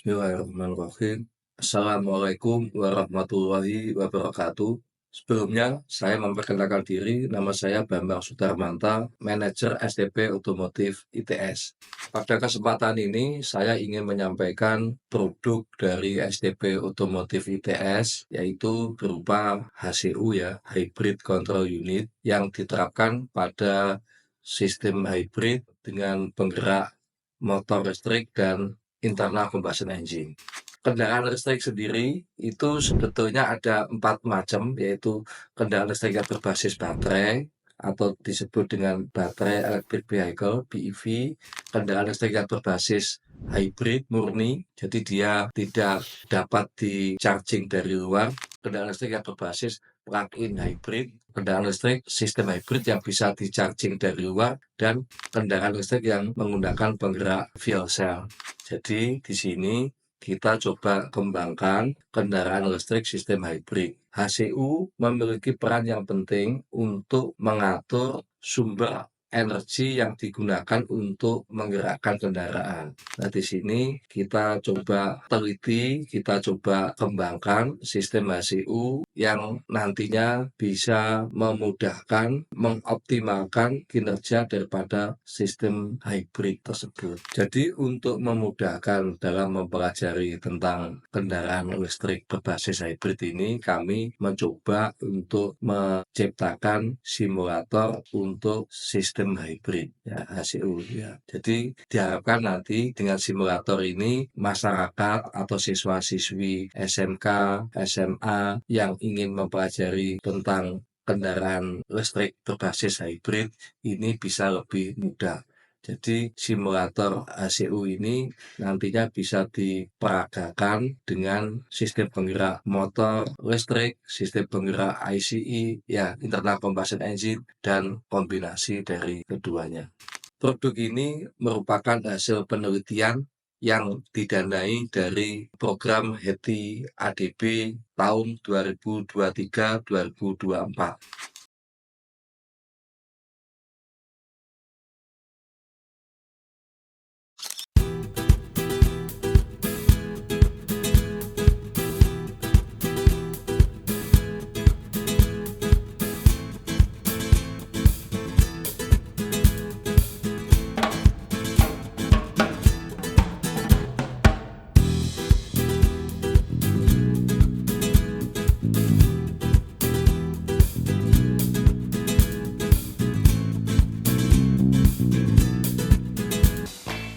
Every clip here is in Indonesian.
Bismillahirrahmanirrahim. Assalamualaikum warahmatullahi wabarakatuh. Sebelumnya, saya memperkenalkan diri. Nama saya Bambang Sudarmanta, Manajer SDP Otomotif ITS. Pada kesempatan ini, saya ingin menyampaikan produk dari SDP Otomotif ITS, yaitu berupa HCU ya, Hybrid Control Unit, yang diterapkan pada sistem hybrid dengan penggerak motor listrik dan internal combustion engine. Kendaraan listrik sendiri itu sebetulnya ada 4 macam, yaitu kendaraan listrik yang berbasis baterai atau disebut dengan baterai electric vehicle (BEV), kendaraan listrik yang berbasis hybrid murni, jadi dia tidak dapat di-charging dari luar, kendaraan listrik yang berbasis plug-in hybrid, kendaraan listrik sistem hybrid yang bisa di-charging dari luar, dan kendaraan listrik yang menggunakan penggerak fuel cell. Jadi di sini kita coba kembangkan kendaraan listrik sistem hybrid. HCU memiliki peran yang penting untuk mengatur sumber energi yang digunakan untuk menggerakkan kendaraan. Nah, di sini kita coba teliti, kita coba kembangkan sistem HCU yang nantinya bisa memudahkan, mengoptimalkan kinerja daripada sistem hybrid tersebut. Jadi untuk memudahkan dalam mempelajari tentang kendaraan listrik berbasis hybrid ini, kami mencoba untuk menciptakan simulator untuk sistem hybrid ya, HCU ya. Jadi diharapkan nanti dengan simulator ini masyarakat atau siswa-siswi SMK, SMA yang ingin mempelajari tentang kendaraan listrik berbasis hybrid ini bisa lebih mudah. Jadi simulator HCU ini nantinya bisa diperagakan dengan sistem penggerak motor listrik, sistem penggerak ICE, ya internal combustion engine, dan kombinasi dari keduanya. Produk ini merupakan hasil penelitian yang didanai dari program HETI ADB tahun 2023-2024.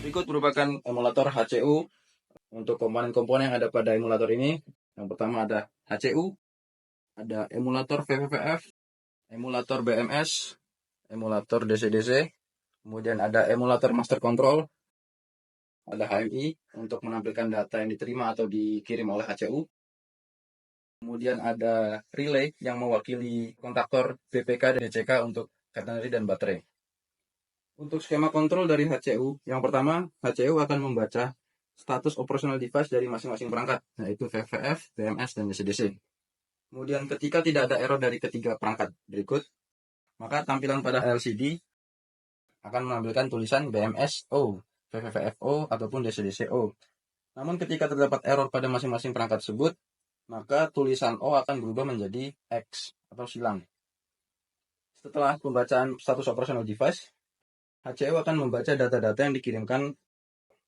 Berikut merupakan emulator HCU. Untuk komponen-komponen yang ada pada emulator ini, yang pertama ada HCU, ada emulator VVVF, emulator BMS, emulator DC-DC, kemudian ada emulator master control, ada HMI untuk menampilkan data yang diterima atau dikirim oleh HCU. Kemudian ada relay yang mewakili kontaktor BPK dan DCK untuk catenary dan baterai. Untuk skema kontrol dari HCU, yang pertama, HCU akan membaca status operational device dari masing-masing perangkat, yaitu VVF, BMS, dan DC-DC. Kemudian ketika tidak ada error dari ketiga perangkat berikut, maka tampilan pada LCD akan menampilkan tulisan BMS O, VVF O, ataupun DC-DC O. Namun ketika terdapat error pada masing-masing perangkat tersebut, maka tulisan O akan berubah menjadi X atau silang. Setelah pembacaan status operational device, HCU akan membaca data-data yang dikirimkan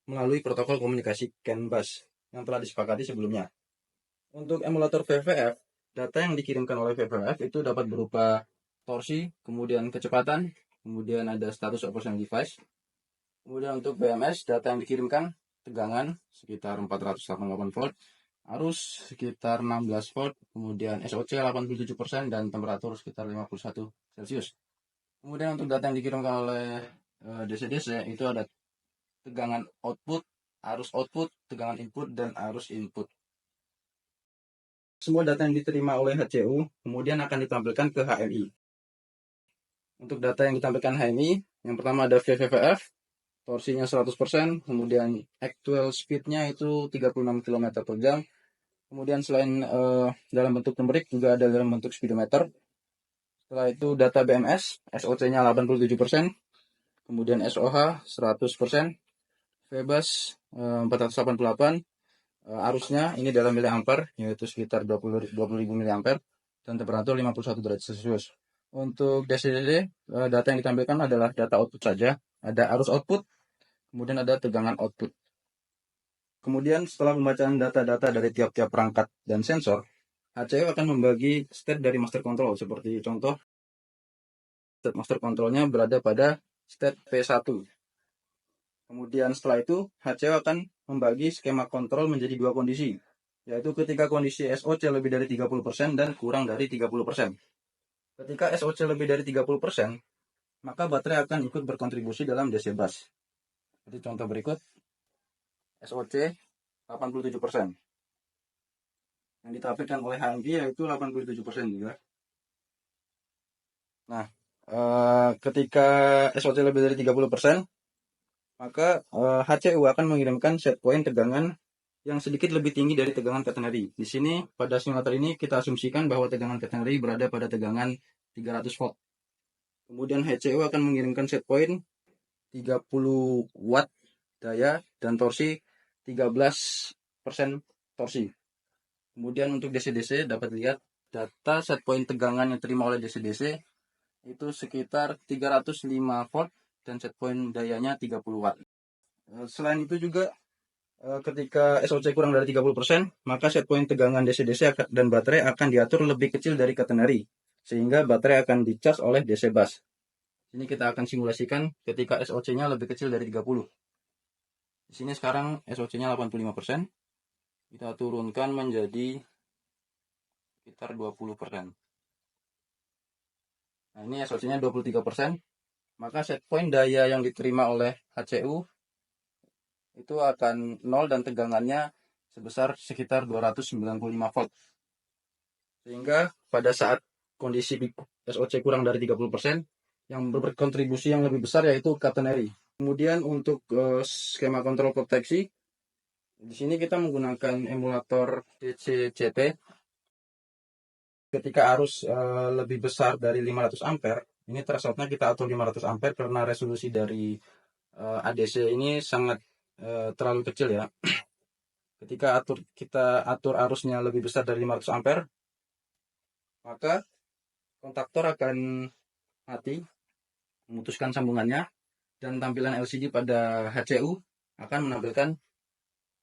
melalui protokol komunikasi CAN bus yang telah disepakati sebelumnya. Untuk emulator VVF, data yang dikirimkan oleh VVF itu dapat berupa torsi, kemudian kecepatan, kemudian ada status operational device. Kemudian untuk BMS, data yang dikirimkan tegangan sekitar 488 volt, arus sekitar 16 volt, kemudian SOC 87% dan temperatur sekitar 51 Celcius. Kemudian untuk data yang dikirimkan oleh DC-DC itu ada tegangan output, arus output, tegangan input, dan arus input. Semua data yang diterima oleh HCU kemudian akan ditampilkan ke HMI. Untuk data yang ditampilkan HMI, yang pertama ada VVVF, torsinya 100%, kemudian actual speednya itu 36 km per jam. Kemudian selain dalam bentuk numerik juga ada dalam bentuk speedometer. Setelah itu data BMS, SOC-nya 87%, kemudian SOH 100%, VBUS 488, Arusnya ini dalam miliampere, yaitu sekitar 20.000 miliampere, dan temperatur 51 derajat Celcius. Untuk DC-DC, data yang ditampilkan adalah data output saja. Ada arus output, kemudian ada tegangan output. Kemudian setelah pembacaan data-data dari tiap-tiap perangkat dan sensor, HCU akan membagi state dari master control. Seperti contoh, state master controlnya berada pada state P1. Kemudian setelah itu, HCU akan membagi skema kontrol menjadi dua kondisi, yaitu ketika kondisi SOC lebih dari 30% dan kurang dari 30%. Ketika SOC lebih dari 30%, maka baterai akan ikut berkontribusi dalam DC bus. Seperti contoh berikut, SOC 87%. Yang ditampilkan oleh HMI yaitu 87% juga. Nah, ketika SOC lebih dari 30%, maka HCU akan mengirimkan set point tegangan yang sedikit lebih tinggi dari tegangan catenary. Di sini pada simulator ini kita asumsikan bahwa tegangan catenary berada pada tegangan 300 volt. Kemudian HCU akan mengirimkan set point 30 watt daya dan torsi 13% torsi. Kemudian untuk DC-DC dapat lihat data set point tegangan yang diterima oleh DC-DC itu sekitar 305 volt dan set point dayanya 30 watt. Selain itu juga ketika SOC kurang dari 30%, maka set point tegangan DC-DC dan baterai akan diatur lebih kecil dari catenary, sehingga baterai akan dicas oleh DC bus. Ini kita akan simulasikan ketika SOC-nya lebih kecil dari 30. Di sini sekarang SOC-nya 85%, kita turunkan menjadi sekitar 20%. Nah, ini SOC-nya 23%, maka set point daya yang diterima oleh HCU itu akan 0 dan tegangannya sebesar sekitar 295 volt. Sehingga pada saat kondisi SOC kurang dari 30%, yang berkontribusi yang lebih besar yaitu catenary. Kemudian untuk skema kontrol proteksi, di sini kita menggunakan emulator DCCT. Ketika arus lebih besar dari 500 ampere, ini thresholdnya kita atur 500 ampere karena resolusi dari ADC ini sangat terlalu kecil ya. Ketika kita atur arusnya lebih besar dari 500 ampere, maka kontaktor akan mati, memutuskan sambungannya, dan tampilan LCD pada HCU akan menampilkan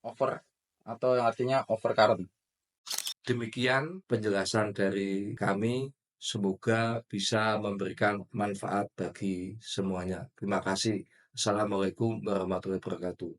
over atau yang artinya overcurrent. Demikian penjelasan dari kami. Semoga bisa memberikan manfaat bagi semuanya. Terima kasih. Assalamualaikum warahmatullahi wabarakatuh.